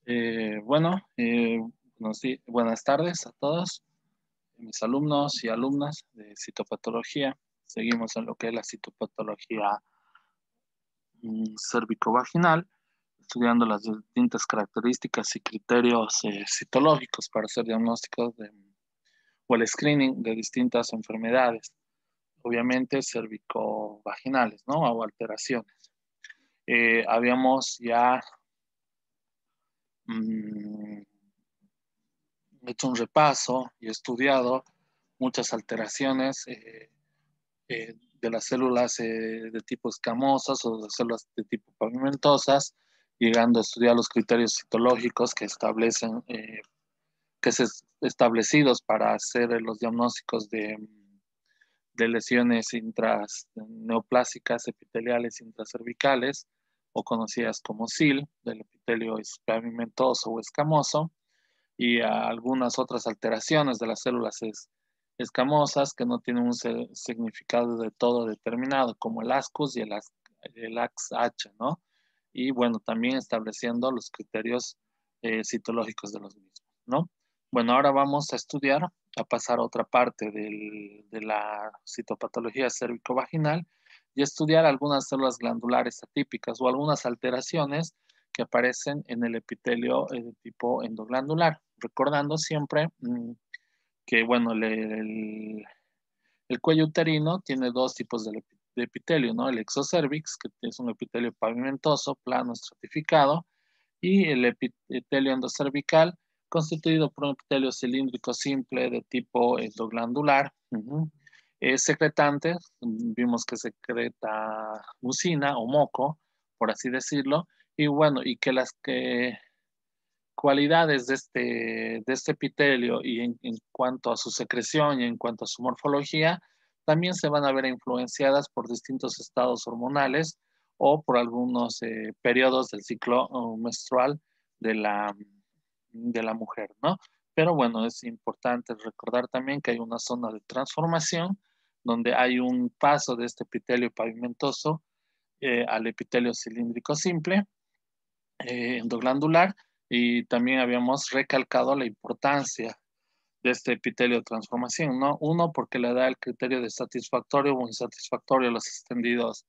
Bueno, buenas tardes a todos, mis alumnos y alumnas de citopatología. Seguimos en lo que es la citopatología cérvico-vaginal, estudiando las distintas características y criterios citológicos para hacer diagnósticos o el screening de distintas enfermedades, obviamente cérvico-vaginales, ¿no? O alteraciones. Habíamos ya mm, hecho un repaso y estudiado muchas alteraciones de las células de tipo escamosas o de células de tipo pavimentosas, llegando a estudiar los criterios citológicos que se establecidos para hacer los diagnósticos de lesiones neoplásicas epiteliales intracervicales o conocidas como SIL, del epitelio pavimentoso o escamoso, y a algunas otras alteraciones de las células escamosas que no tienen un significado de todo determinado, como el ASCUS y el AXH, ¿no? Y bueno, también estableciendo los criterios citológicos de los mismos, ¿no? Bueno, ahora vamos a estudiar, a pasar a otra parte de la citopatología cérvico-vaginal y estudiar algunas células glandulares atípicas o algunas alteraciones que aparecen en el epitelio de tipo endoglandular, recordando siempre que, bueno, el cuello uterino tiene dos tipos de epitelio, ¿no? El exocervix, que es un epitelio pavimentoso, plano, estratificado, y el epitelio endocervical, constituido por un epitelio cilíndrico simple de tipo endoglandular. Es secretante, vimos que secreta mucina o moco, por así decirlo, y bueno, y que las cualidades de este epitelio y en cuanto a su secreción y en cuanto a su morfología, también se van a ver influenciadas por distintos estados hormonales o por algunos periodos del ciclo menstrual de la mujer, ¿no? Pero bueno, es importante recordar también que hay una zona de transformación donde hay un paso de este epitelio pavimentoso al epitelio cilíndrico simple, endoglandular, y también habíamos recalcado la importancia de este epitelio de transformación, ¿no? Uno, porque le da el criterio de satisfactorio o insatisfactorio a los extendidos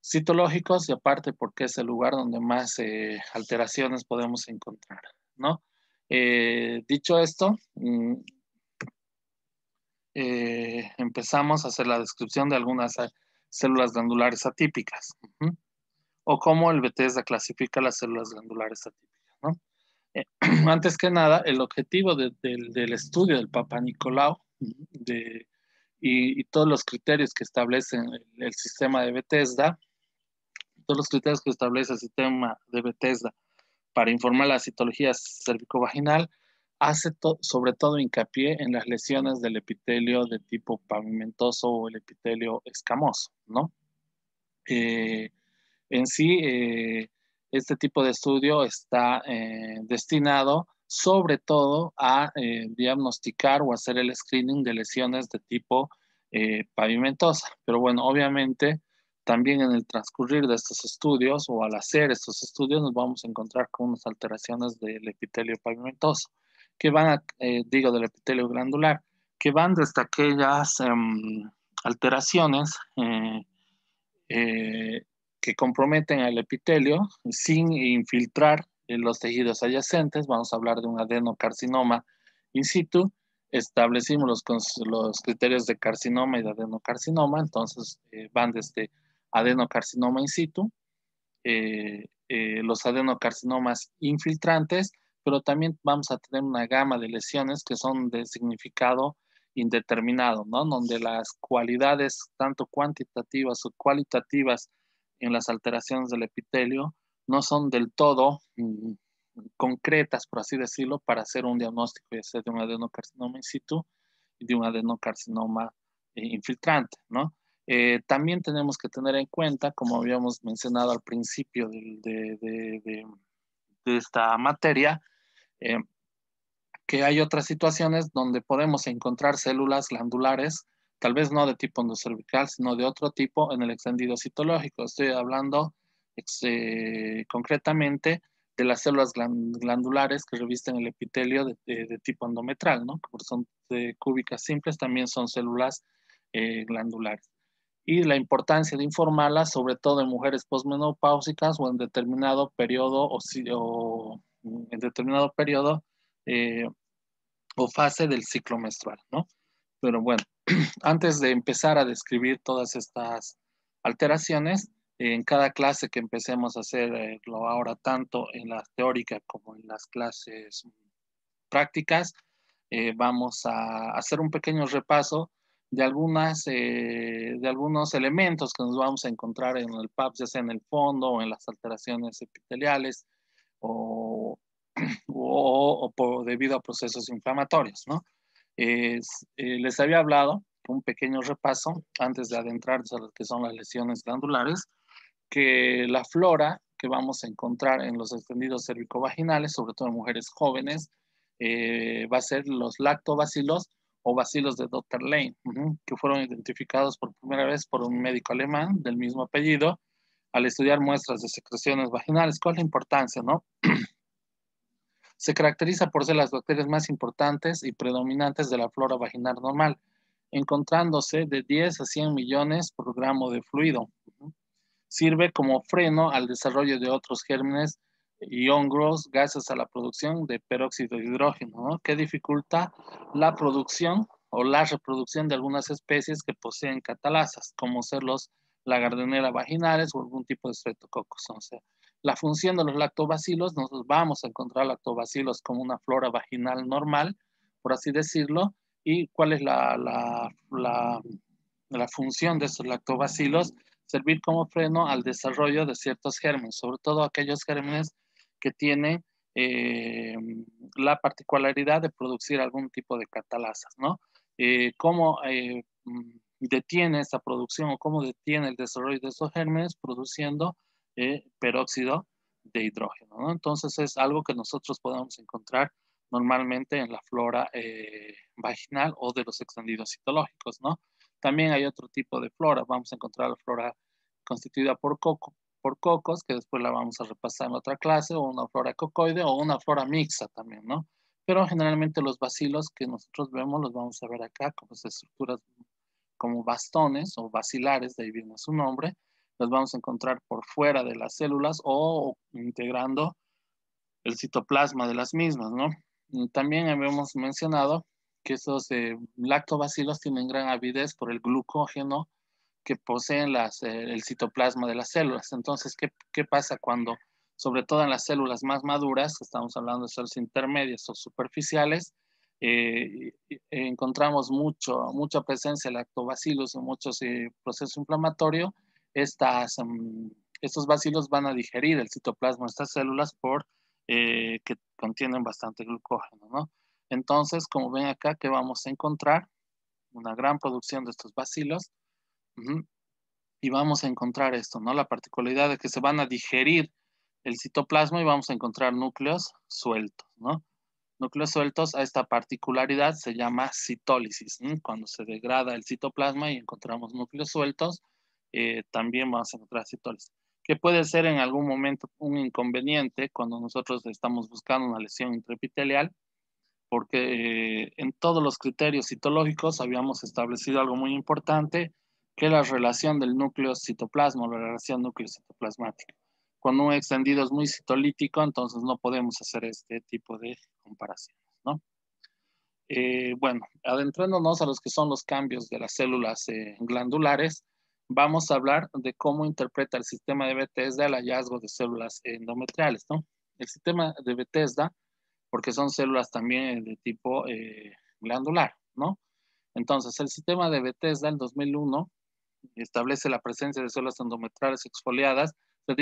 citológicos, y aparte porque es el lugar donde más alteraciones podemos encontrar, ¿no? Dicho esto, empezamos a hacer la descripción de algunas células glandulares atípicas. O cómo el Bethesda clasifica las células glandulares atípicas, ¿no? Eh, Antes que nada, el objetivo del estudio del Papa Nicolau y todos los criterios que establecen el sistema de Bethesda, todos los criterios que establece el sistema de Bethesda para informar la citología cervicovaginal, hace sobre todo hincapié en las lesiones del epitelio de tipo pavimentoso o el epitelio escamoso, ¿no? Eh, En sí, este tipo de estudio está destinado sobre todo a diagnosticar o hacer el screening de lesiones de tipo pavimentosa. Pero bueno, obviamente también en el transcurrir de estos estudios o al hacer estos estudios nos vamos a encontrar con unas alteraciones del epitelio pavimentoso, que van del epitelio glandular, que van desde aquellas alteraciones eh, que comprometen al epitelio sin infiltrar en los tejidos adyacentes. Vamos a hablar de un adenocarcinoma in situ. Establecimos los criterios de carcinoma y de adenocarcinoma, entonces van desde adenocarcinoma in situ, los adenocarcinomas infiltrantes, pero también vamos a tener una gama de lesiones que son de significado indeterminado, ¿no? Donde las cualidades, tanto cuantitativas o cualitativas en las alteraciones del epitelio, no son del todo concretas, por así decirlo, para hacer un diagnóstico, ya sea de un adenocarcinoma in situ y de un adenocarcinoma infiltrante, ¿no? También tenemos que tener en cuenta, como habíamos mencionado al principio de esta materia, eh, que hay otras situaciones donde podemos encontrar células glandulares, tal vez no de tipo endocervical, sino de otro tipo en el extendido citológico. Estoy hablando concretamente de las células glandulares que revisten el epitelio de tipo endometrial, ¿no? Como son cúbicas simples, también son células glandulares. Y la importancia de informarlas, sobre todo en mujeres posmenopáusicas o en determinado periodo o en determinado periodo o fase del ciclo menstrual, ¿no? Pero bueno, antes de empezar a describir todas estas alteraciones, en cada clase que empecemos a hacerlo ahora, tanto en la teórica como en las clases prácticas, vamos a hacer un pequeño repaso de algunos elementos que nos vamos a encontrar en el PAP, ya sea en el fondo o en las alteraciones epiteliales o, debido a procesos inflamatorios, ¿no? Les había hablado, un pequeño repaso, antes de adentrarnos a lo que son las lesiones glandulares, que la flora que vamos a encontrar en los extendidos cervicovaginales, sobre todo en mujeres jóvenes, va a ser los lactobacilos o bacilos de Dr. Lane, que fueron identificados por primera vez por un médico alemán del mismo apellido al estudiar muestras de secreciones vaginales. ¿Cuál es la importancia, no? Se caracteriza por ser las bacterias más importantes y predominantes de la flora vaginal normal, encontrándose de 10 a 100 millones por gramo de fluido. Sirve como freno al desarrollo de otros gérmenes y hongos gracias a la producción de peróxido de hidrógeno, ¿no? Que dificulta la producción o la reproducción de algunas especies que poseen catalasas, como ser los Gardnerella vaginales o algún tipo de streptococcus. O sea, la función de los lactobacilos, nosotros vamos a encontrar lactobacilos como una flora vaginal normal, por así decirlo, y cuál es la función de estos lactobacilos, servir como freno al desarrollo de ciertos gérmenes, sobre todo aquellos gérmenes que tienen la particularidad de producir algún tipo de catalasas, ¿no? ¿Cómo detiene esta producción o cómo detiene el desarrollo de estos gérmenes? Produciendo peróxido de hidrógeno, ¿no? Entonces es algo que nosotros podemos encontrar normalmente en la flora vaginal o de los extendidos citológicos, ¿no? También hay otro tipo de flora. Vamos a encontrar la flora constituida por cocos, que después la vamos a repasar en otra clase, o una flora cocoide o una flora mixta también, ¿no? Pero generalmente los bacilos que nosotros vemos los vamos a ver acá como estructuras como bastones o bacilares, de ahí viene su nombre. Los vamos a encontrar por fuera de las células o integrando el citoplasma de las mismas, ¿no? Y también habíamos mencionado que esos lactobacilos tienen gran avidez por el glucógeno que poseen el citoplasma de las células. Entonces, ¿qué pasa cuando, sobre todo en las células más maduras, estamos hablando de células intermedias o superficiales, encontramos mucha presencia de lactobacilos en muchos procesos inflamatorios? Estos bacilos van a digerir el citoplasma de estas células que contienen bastante glucógeno, ¿no? Entonces, como ven acá, que vamos a encontrar una gran producción de estos bacilos. Y vamos a encontrar esto, ¿no? La particularidad de que se van a digerir el citoplasma y vamos a encontrar núcleos sueltos, ¿no? Núcleos sueltos, a esta particularidad se llama citólisis, ¿no? Cuando se degrada el citoplasma y encontramos núcleos sueltos, también vamos a encontrar citólisis, que puede ser en algún momento un inconveniente cuando nosotros estamos buscando una lesión intraepitelial, porque en todos los criterios citológicos habíamos establecido algo muy importante, que es la relación del núcleo citoplasma, la relación núcleo citoplasmática. Cuando un extendido es muy citolítico, entonces no podemos hacer este tipo de comparaciones, ¿no? Bueno, adentrándonos a los que son los cambios de las células glandulares, vamos a hablar de cómo interpreta el sistema de Bethesda el hallazgo de células endometriales, ¿no? El sistema de Bethesda, porque son células también de tipo glandular, ¿no? Entonces, el sistema de Bethesda, en 2001, establece la presencia de células endometriales exfoliadas. Se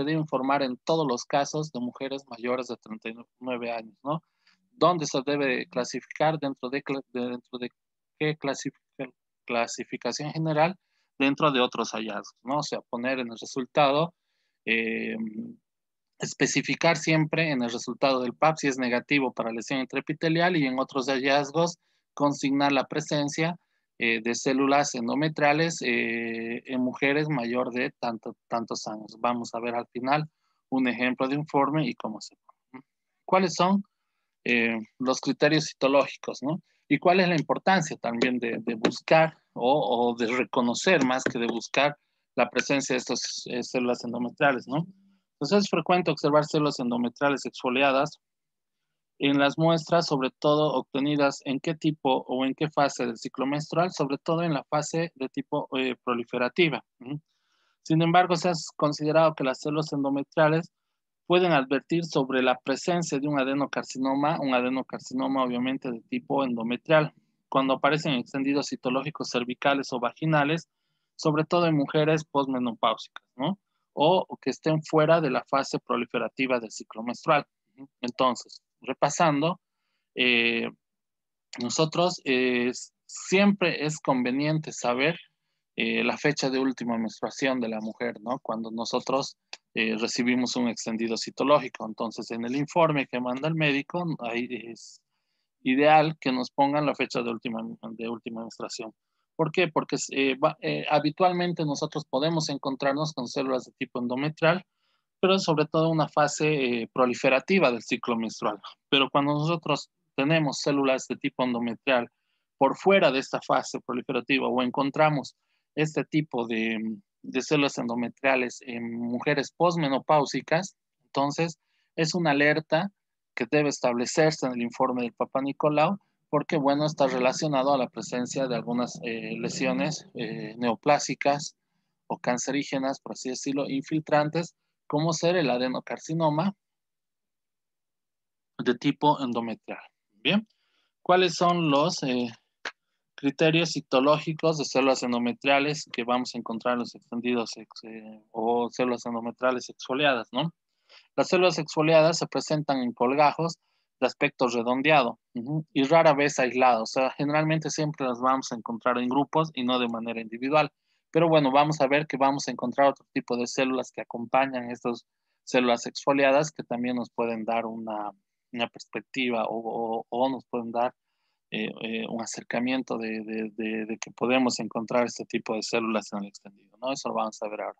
debe informar en todos los casos de mujeres mayores de 39 años, ¿no? ¿Dónde se debe clasificar? Dentro de qué clasificación general, dentro de otros hallazgos, ¿no? O sea, poner en el resultado eh, especificar siempre en el resultado del PAP si es negativo para lesión intraepitelial y en otros hallazgos consignar la presencia de células endometriales en mujeres mayor de tantos años. Vamos a ver al final un ejemplo de informe y cómo se pone. ¿Cuáles son los criterios citológicos, ¿no? Y cuál es la importancia también de buscar o de reconocer más que de buscar la presencia de estas células endometriales, ¿no? Entonces es frecuente observar células endometriales exfoliadas en las muestras, sobre todo obtenidas en qué tipo o en qué fase del ciclo menstrual, sobre todo en la fase de tipo proliferativa. Sin embargo, se ha considerado que las células endometriales pueden advertir sobre la presencia de un adenocarcinoma obviamente de tipo endometrial, cuando aparecen extendidos citológicos cervicales o vaginales, sobre todo en mujeres posmenopáusicas, ¿no? O que estén fuera de la fase proliferativa del ciclo menstrual. Entonces, repasando, eh, nosotros siempre es conveniente saber la fecha de última menstruación de la mujer, ¿no? Cuando nosotros recibimos un extendido citológico. Entonces, en el informe que manda el médico, ahí es ideal que nos pongan la fecha de última menstruación. ¿Por qué? Porque habitualmente nosotros podemos encontrarnos con células de tipo endometrial, pero sobre todo una fase proliferativa del ciclo menstrual. Pero cuando nosotros tenemos células de tipo endometrial por fuera de esta fase proliferativa o encontramos este tipo de células endometriales en mujeres posmenopáusicas, entonces es una alerta que debe establecerse en el informe del Papa Nicolau, porque, bueno, está relacionado a la presencia de algunas lesiones neoplásicas o cancerígenas, por así decirlo, infiltrantes, como ser el adenocarcinoma de tipo endometrial. Bien, ¿cuáles son los criterios citológicos de células endometriales que vamos a encontrar en los extendidos o células endometriales exfoliadas, ¿no? Las células exfoliadas se presentan en colgajos de aspecto redondeado y rara vez aislados. O sea, generalmente siempre las vamos a encontrar en grupos y no de manera individual. Pero bueno, vamos a ver que vamos a encontrar otro tipo de células que acompañan estas células exfoliadas que también nos pueden dar una perspectiva o nos pueden dar un acercamiento de que podemos encontrar este tipo de células en el extendido, ¿no? Eso lo vamos a ver ahora.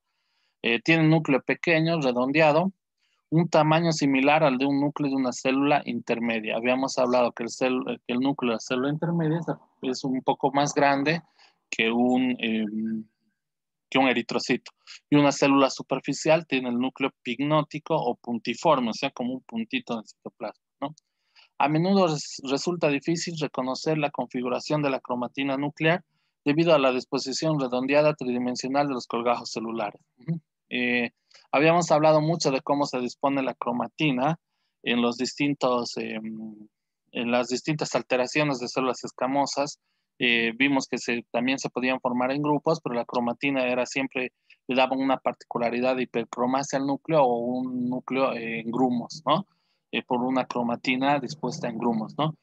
Tiene un núcleo pequeño, redondeado, un tamaño similar al de un núcleo de una célula intermedia. Habíamos hablado que que el núcleo de la célula intermedia es un poco más grande que que un eritrocito. Y una célula superficial tiene el núcleo pignótico o puntiforme, o sea, como un puntito en el citoplasma, ¿no? A menudo resulta difícil reconocer la configuración de la cromatina nuclear debido a la disposición redondeada tridimensional de los colgajos celulares. Eh, Habíamos hablado mucho de cómo se dispone la cromatina en en las distintas alteraciones de células escamosas. Vimos que también se podían formar en grupos, pero la cromatina era siempre, le daban una particularidad de hipercromasia al núcleo o un núcleo en grumos, ¿no? Por una cromatina dispuesta en grumos, ¿no?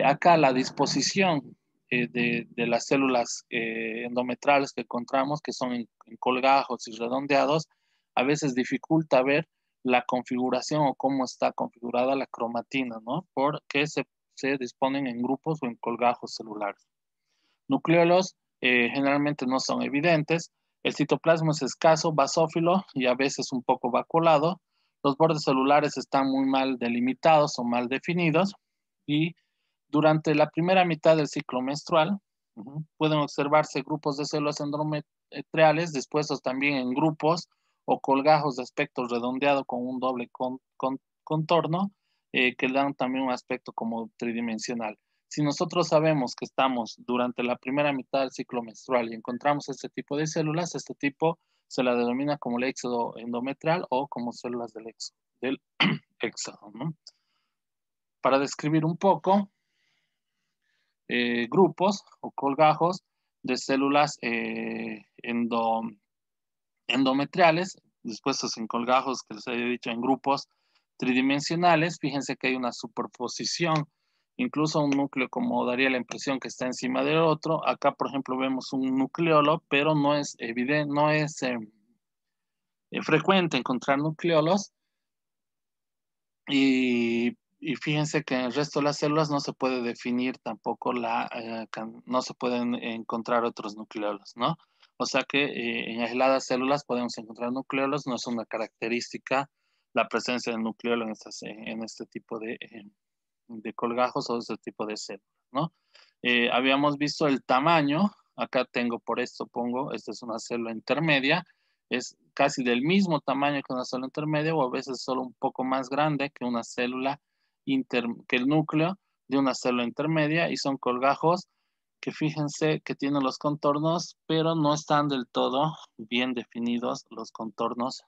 Acá la disposición de las células endometrales que encontramos, que son en colgajos y redondeados, a veces dificulta ver la configuración o cómo está configurada la cromatina, ¿no? Porque se disponen en grupos o en colgajos celulares. Nucleolos generalmente no son evidentes. El citoplasma es escaso, basófilo y a veces un poco vacuolado. Los bordes celulares están muy mal delimitados o mal definidos y durante la primera mitad del ciclo menstrual pueden observarse grupos de células endometriales dispuestos también en grupos o colgajos de aspecto redondeado con un doble contorno que dan también un aspecto como tridimensional. Si nosotros sabemos que estamos durante la primera mitad del ciclo menstrual y encontramos este tipo de células, este tipo se la denomina como el éxodo endometrial o como células del éxodo, ¿no? Para describir un poco, grupos o colgajos de células endometriales, dispuestos en colgajos que les había dicho en grupos tridimensionales. Fíjense que hay una superposición, incluso un núcleo como daría la impresión que está encima del otro. Acá, por ejemplo, vemos un nucleolo, pero no es evidente, no es frecuente encontrar nucleolos. Y fíjense que en el resto de las células no se puede definir tampoco no se pueden encontrar otros nucleolos, ¿no? O sea que en aisladas células podemos encontrar nucleolos, no es una característica la presencia del nucleolo en este tipo de colgajos o este tipo de células, ¿no? Habíamos visto el tamaño, acá tengo, por esto pongo, esta es una célula intermedia, es casi del mismo tamaño que una célula intermedia o a veces solo un poco más grande que una célula que el núcleo de una célula intermedia y son colgajos que fíjense que tienen los contornos, pero no están del todo bien definidos los contornos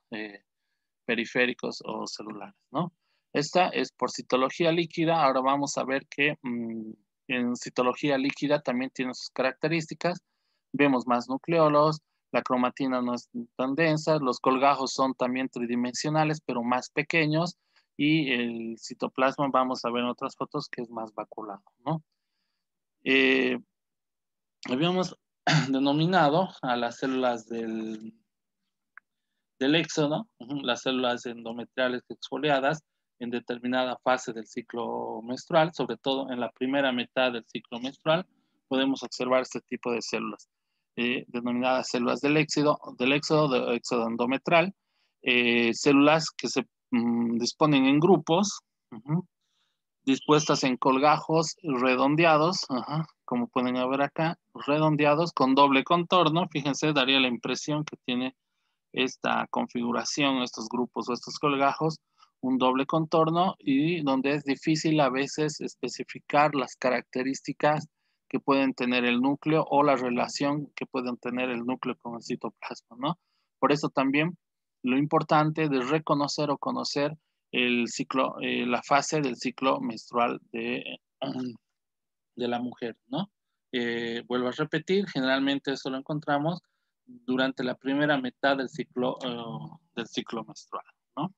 periféricos o celulares, ¿no? Esta es por citología líquida. Ahora vamos a ver que en citología líquida también tiene sus características. Vemos más nucleolos, la cromatina no es tan densa, los colgajos son también tridimensionales, pero más pequeños, y el citoplasma, vamos a ver en otras fotos, que es más vaculado, ¿no? Habíamos denominado a las células del éxodo, las células endometriales exfoliadas en determinada fase del ciclo menstrual, sobre todo en la primera mitad del ciclo menstrual, podemos observar este tipo de células, denominadas células del éxodo endometrial, células que se disponen en grupos, dispuestas en colgajos redondeados, como pueden ver acá, redondeados con doble contorno. Fíjense, daría la impresión que tiene esta configuración, estos grupos o estos colgajos, un doble contorno y donde es difícil a veces especificar las características que pueden tener el núcleo o la relación que pueden tener el núcleo con el citoplasma, ¿no? Por eso también lo importante de reconocer o conocer el ciclo, la fase del ciclo menstrual de la mujer, ¿no? Vuelvo a repetir, generalmente eso lo encontramos durante la primera mitad del ciclo menstrual, ¿no?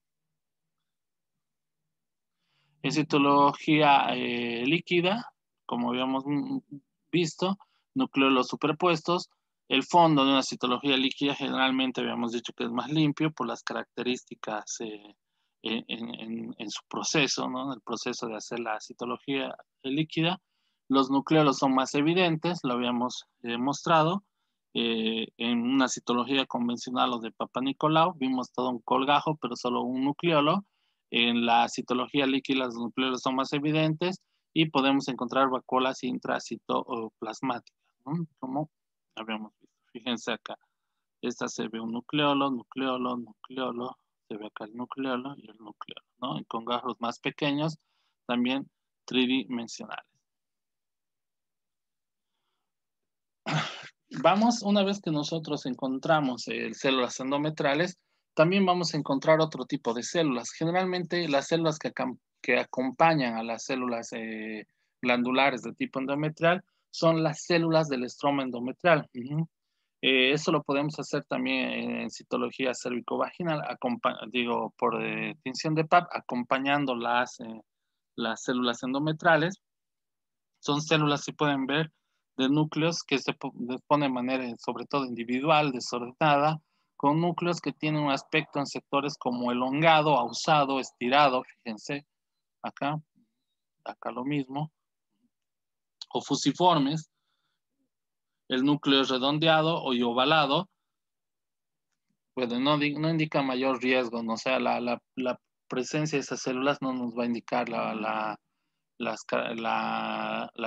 En citología líquida, como habíamos visto, nucleolos superpuestos, el fondo de una citología líquida generalmente habíamos dicho que es más limpio por las características en su proceso, ¿no? En el proceso de hacer la citología líquida. Los nucleolos son más evidentes, lo habíamos mostrado. En una citología convencional o de Papa Nicolau vimos todo un colgajo, pero solo un nucleolo. En la citología líquida los nucleolos son más evidentes y podemos encontrar vacuolas intracitoplasmáticas, ¿no? Como habíamos visto. Fíjense acá, esta se ve un nucleolo, se ve acá el nucleolo y el nucleolo, ¿no? Y con gajos más pequeños, también tridimensionales. Vamos, una vez que nosotros encontramos células endometrales, también vamos a encontrar otro tipo de células. Generalmente las células que acompañan a las células glandulares de tipo endometrial son las células del estroma endometrial. Eso lo podemos hacer también en citología cervicovaginal, digo, por tinción de Pap, acompañando las células endometrales. Son células, si pueden ver, de núcleos que se disponen de manera, sobre todo individual, desordenada, con núcleos que tienen un aspecto en sectores como elongado, ausado, estirado, fíjense, acá lo mismo, o fusiformes. El núcleo es redondeado o ovalado, pues no indica mayor riesgo, ¿no? O sea, la presencia de esas células no nos va a indicar la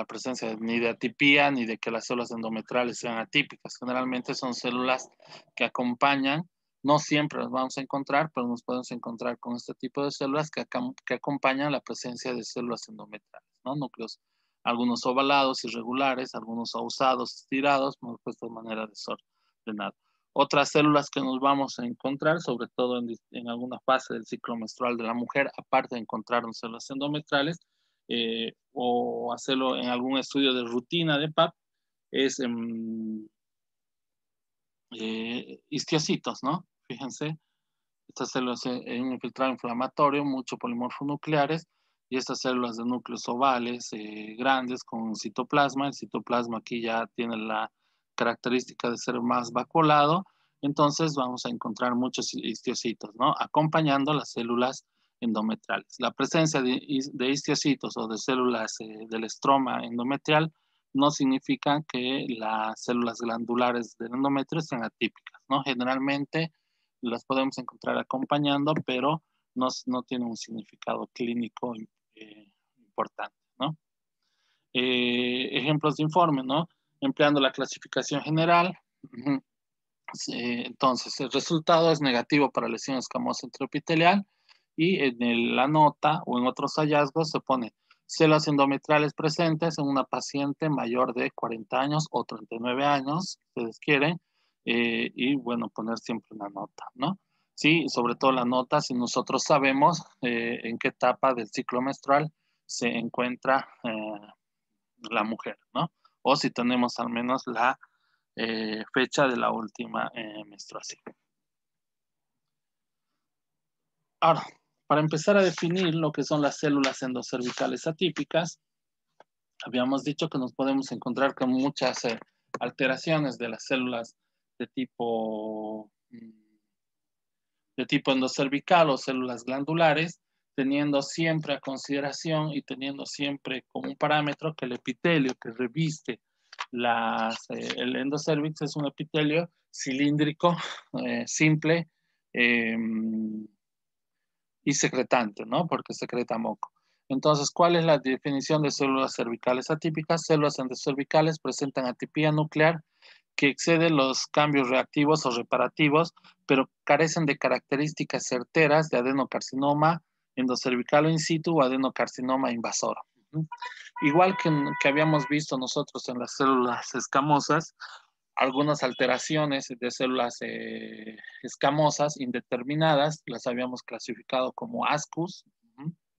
presencia ni de atipía ni de que las células endometrales sean atípicas. Generalmente son células que acompañan, no siempre las vamos a encontrar, pero nos podemos encontrar con este tipo de células que acompañan la presencia de células endometrales, ¿no? Núcleos, algunos ovalados, irregulares, algunos ausados, estirados, puestos de manera desordenada. Otras células que nos vamos a encontrar, sobre todo en alguna fase del ciclo menstrual de la mujer, aparte de encontrar células endometrales, o hacerlo en algún estudio de rutina de PAP, es histiocitos, ¿no? Fíjense, estas células en un infiltrado inflamatorio, mucho polimorfo nucleares, y estas células de núcleos ovales grandes con citoplasma. El citoplasma aquí ya tiene la característica de ser más vacuolado, entonces vamos a encontrar muchos histiocitos, ¿no? Acompañando las células endometriales. La presencia de histiocitos o de células del estroma endometrial no significa que las células glandulares del endometrio sean atípicas, ¿no? Generalmente las podemos encontrar acompañando, pero no tiene un significado clínico importante, ¿no? Ejemplos de informe, ¿no? Empleando la clasificación general. Entonces, el resultado es negativo para lesión escamosa intraepitelial y en la nota o en otros hallazgos se pone células endometriales presentes en una paciente mayor de 40 años o 39 años, si ustedes quieren, y bueno, poner siempre una nota, ¿no? Sí, sobre todo la nota, si nosotros sabemos en qué etapa del ciclo menstrual se encuentra la mujer, ¿no? O si tenemos al menos la fecha de la última menstruación. Ahora, para empezar a definir lo que son las células endocervicales atípicas, habíamos dicho que nos podemos encontrar con muchas alteraciones de las células de tipo endocervical o células glandulares, teniendo siempre a consideración y teniendo siempre como un parámetro que el epitelio que reviste el endocervix es un epitelio cilíndrico, simple y secretante, ¿no? Porque secreta moco. Entonces, ¿cuál es la definición de células cervicales atípicas? Células endocervicales presentan atipía nuclear que excede los cambios reactivos o reparativos, pero carecen de características certeras de adenocarcinoma endocervical o in situ o adenocarcinoma invasor. Igual que habíamos visto nosotros en las células escamosas, algunas alteraciones de células escamosas indeterminadas, las habíamos clasificado como ASCUS,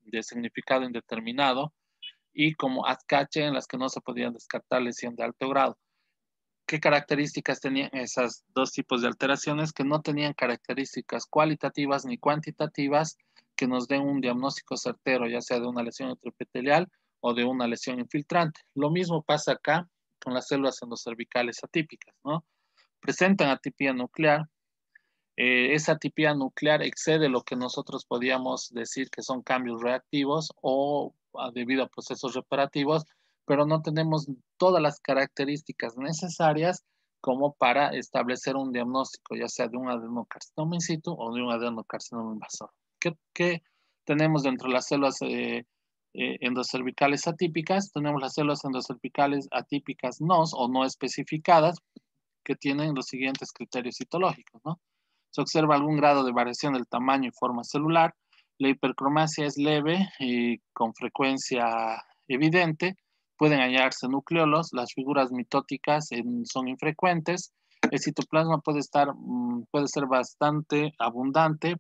de significado indeterminado, y como ASCACHE, en las que no se podían descartar lesión de alto grado. ¿Qué características tenían esas dos tipos de alteraciones? Que no tenían características cualitativas ni cuantitativas que nos den un diagnóstico certero, ya sea de una lesión intraepitelial o de una lesión infiltrante. Lo mismo pasa acá con las células endocervicales atípicas, ¿no? Presentan atipía nuclear. Esa atipía nuclear excede lo que nosotros podíamos decir que son cambios reactivos o debido a procesos reparativos, pero no tenemos todas las características necesarias como para establecer un diagnóstico, ya sea de un adenocarcinoma in situ o de un adenocarcinoma invasor. ¿Qué tenemos dentro de las células endocervicales atípicas? Tenemos las células endocervicales atípicas NOS o no especificadas, que tienen los siguientes criterios citológicos, ¿no? Se observa algún grado de variación del tamaño y forma celular. La hipercromasia es leve y con frecuencia evidente. Pueden hallarse nucleolos. Las figuras mitóticas son infrecuentes. El citoplasma puede ser bastante abundante,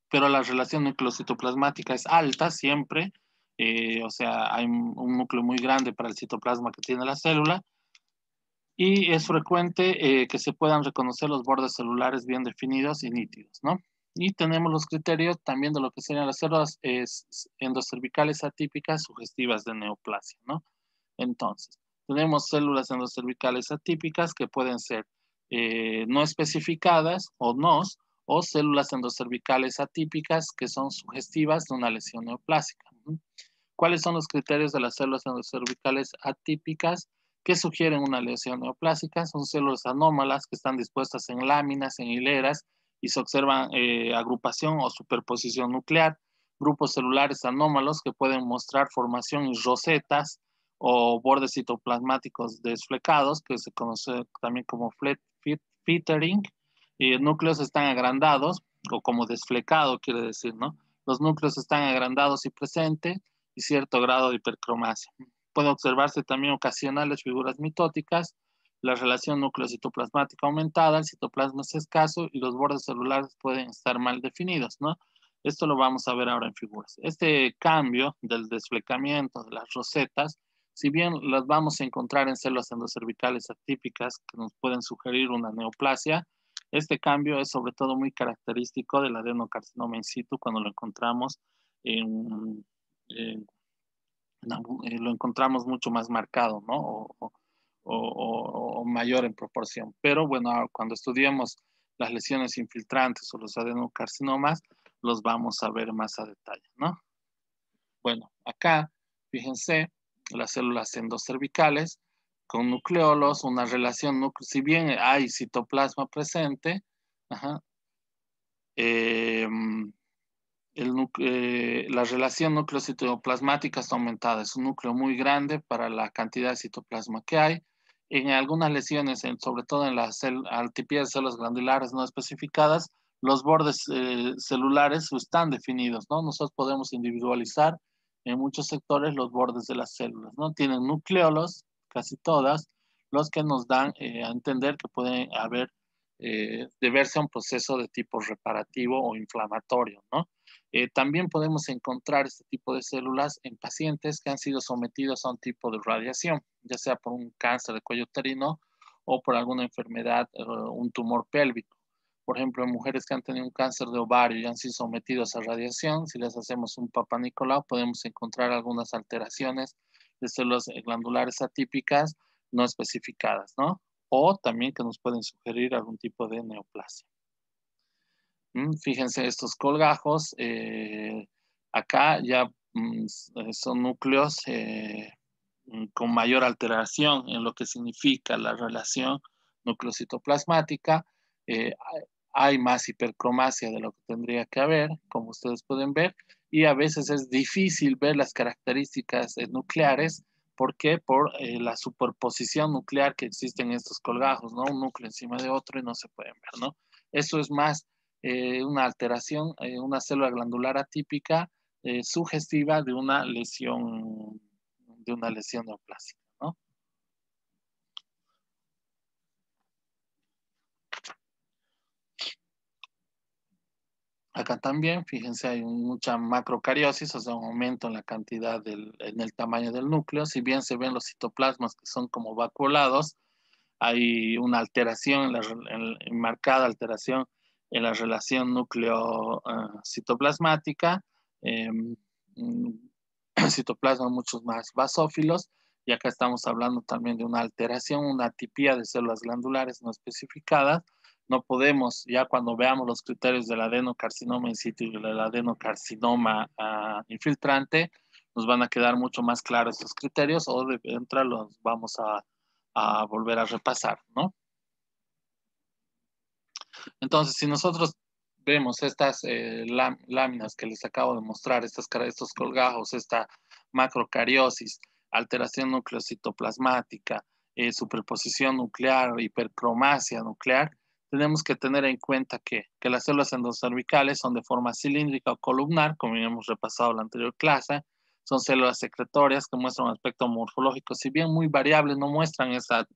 pero la relación nucleocitoplasmática es alta siempre. O sea, hay un núcleo muy grande para el citoplasma que tiene la célula. Y es frecuente que se puedan reconocer los bordes celulares bien definidos y nítidos, ¿no? Y tenemos los criterios también de lo que serían las células endocervicales atípicas sugestivas de neoplasia, ¿no? Entonces, tenemos células endocervicales atípicas que pueden ser no especificadas o NOS, o células endocervicales atípicas que son sugestivas de una lesión neoplásica. ¿Cuáles son los criterios de las células endocervicales atípicas que sugieren una lesión neoplásica? Son células anómalas que están dispuestas en láminas, en hileras, y se observan agrupación o superposición nuclear. Grupos celulares anómalos que pueden mostrar formación y rosetas o bordes citoplasmáticos desflecados, que se conoce también como feathering. Y núcleos están agrandados, o como desflecado quiere decir, ¿no? Los núcleos están agrandados y presentes, y cierto grado de hipercromasia. Puede observarse también ocasionales figuras mitóticas, la relación núcleo-citoplasmática aumentada, el citoplasma es escaso y los bordes celulares pueden estar mal definidos, ¿no? Esto lo vamos a ver ahora en figuras. Este cambio del desflecamiento de las rosetas, si bien las vamos a encontrar en células endocervicales atípicas que nos pueden sugerir una neoplasia, este cambio es sobre todo muy característico del adenocarcinoma in situ cuando lo encontramos en lo encontramos mucho más marcado, ¿no? O mayor en proporción. Pero bueno, cuando estudiemos las lesiones infiltrantes o los adenocarcinomas, los vamos a ver más a detalle, ¿no? Bueno, acá, fíjense, las células endocervicales con nucleolos, una relación, si bien hay citoplasma presente, ajá, La relación núcleo-citoplasmática está aumentada. Es un núcleo muy grande para la cantidad de citoplasma que hay. En algunas lesiones, sobre todo en las tipía de células glandulares no especificadas, los bordes celulares están definidos, ¿no? Nosotros podemos individualizar en muchos sectores los bordes de las células, ¿no? Tienen nucleolos, casi todas, los que nos dan a entender que pueden haber, deberse a un proceso de tipo reparativo o inflamatorio, ¿no? También podemos encontrar este tipo de células en pacientes que han sido sometidos a un tipo de radiación, ya sea por un cáncer de cuello uterino o por alguna enfermedad, un tumor pélvico. Por ejemplo, en mujeres que han tenido un cáncer de ovario y han sido sometidos a radiación, si les hacemos un Papa Nicolau, podemos encontrar algunas alteraciones de células glandulares atípicas no especificadas, ¿no? O también que nos pueden sugerir algún tipo de neoplasia. Fíjense estos colgajos, acá ya son núcleos con mayor alteración en lo que significa la relación nucleocitoplasmática. Hay más hipercromasia de lo que tendría que haber, como ustedes pueden ver, y a veces es difícil ver las características nucleares. ¿Por qué? Por la superposición nuclear que existe en estos colgajos, ¿no? Un núcleo encima de otro y no se pueden ver, ¿no? Eso es más una alteración, una célula glandular atípica sugestiva de una lesión neoplásica, ¿no? Acá también, fíjense, hay mucha macrocariosis, o sea, un aumento en la cantidad en el tamaño del núcleo. Si bien se ven los citoplasmas que son como vacuolados, hay una alteración, marcada alteración en la relación núcleo-citoplasmática, citoplasmas muchos más basófilos, y acá estamos hablando también de una alteración, una atipía de células glandulares no especificadas. No podemos, ya cuando veamos los criterios del adenocarcinoma in situ y del adenocarcinoma infiltrante, nos van a quedar mucho más claros estos criterios, o de entrada los vamos a volver a repasar, ¿no? Entonces, si nosotros vemos estas láminas que les acabo de mostrar, estos colgajos, esta macrocariosis, alteración nucleocitoplasmática, superposición nuclear, hipercromasia nuclear, tenemos que tener en cuenta que las células endocervicales son de forma cilíndrica o columnar, como ya hemos repasado en la anterior clase. Son células secretorias que muestran un aspecto morfológico, si bien muy variable, no muestran esta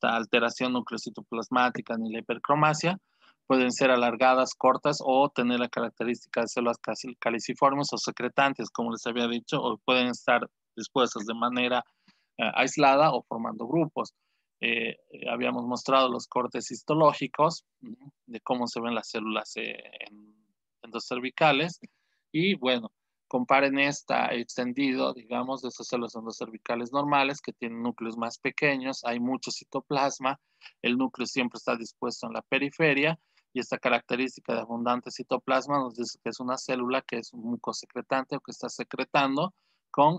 alteración nucleocitoplasmática ni la hipercromasia. Pueden ser alargadas, cortas, o tener la característica de células caliciformes o secretantes, como les había dicho, o pueden estar dispuestas de manera aislada o formando grupos. Habíamos mostrado los cortes histológicos de cómo se ven las células endocervicales, y bueno, comparen esta extendido, digamos, de estas células endocervicales normales que tienen núcleos más pequeños, hay mucho citoplasma, el núcleo siempre está dispuesto en la periferia, y esta característica de abundante citoplasma nos dice que es una célula que es un mucosecretante o que está secretando con,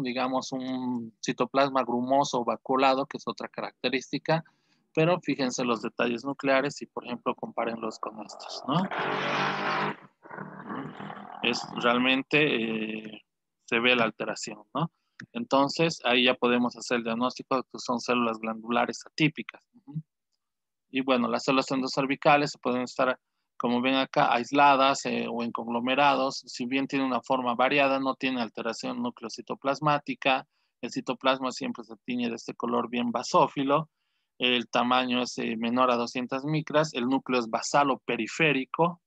digamos, un citoplasma grumoso o vacuolado, que es otra característica. Pero fíjense los detalles nucleares y, por ejemplo, compárenlos con estos, ¿no? Es realmente, se ve la alteración, ¿no? Entonces, ahí ya podemos hacer el diagnóstico de que son células glandulares atípicas. Y bueno, las células endocervicales pueden estar, como ven acá, aisladas o en conglomerados. Si bien tiene una forma variada, no tiene alteración nucleocitoplasmática. El citoplasma siempre se tiñe de este color bien basófilo. El tamaño es menor a 200 micras. El núcleo es basal o periférico.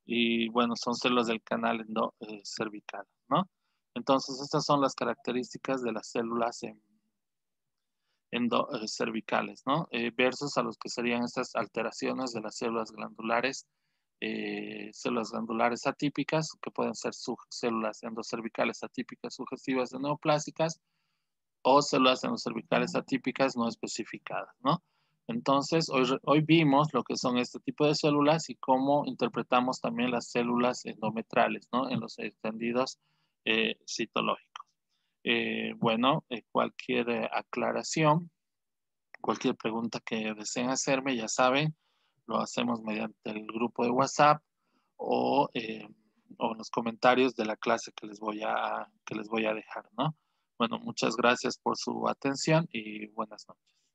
Y bueno, son células del canal cervical, ¿no? Entonces, estas son las características de las células cervicales, ¿no? Versus a los que serían estas alteraciones de las células glandulares atípicas, que pueden ser células endocervicales atípicas sugestivas de neoplásicas, o células endocervicales atípicas no especificadas, ¿no? Entonces, hoy vimos lo que son este tipo de células y cómo interpretamos también las células endometrales, ¿no? En los extendidos citológicos. Bueno, cualquier aclaración, cualquier pregunta que deseen hacerme, ya saben, lo hacemos mediante el grupo de WhatsApp o en los comentarios de la clase que les voy a dejar, ¿no? Bueno, muchas gracias por su atención y buenas noches.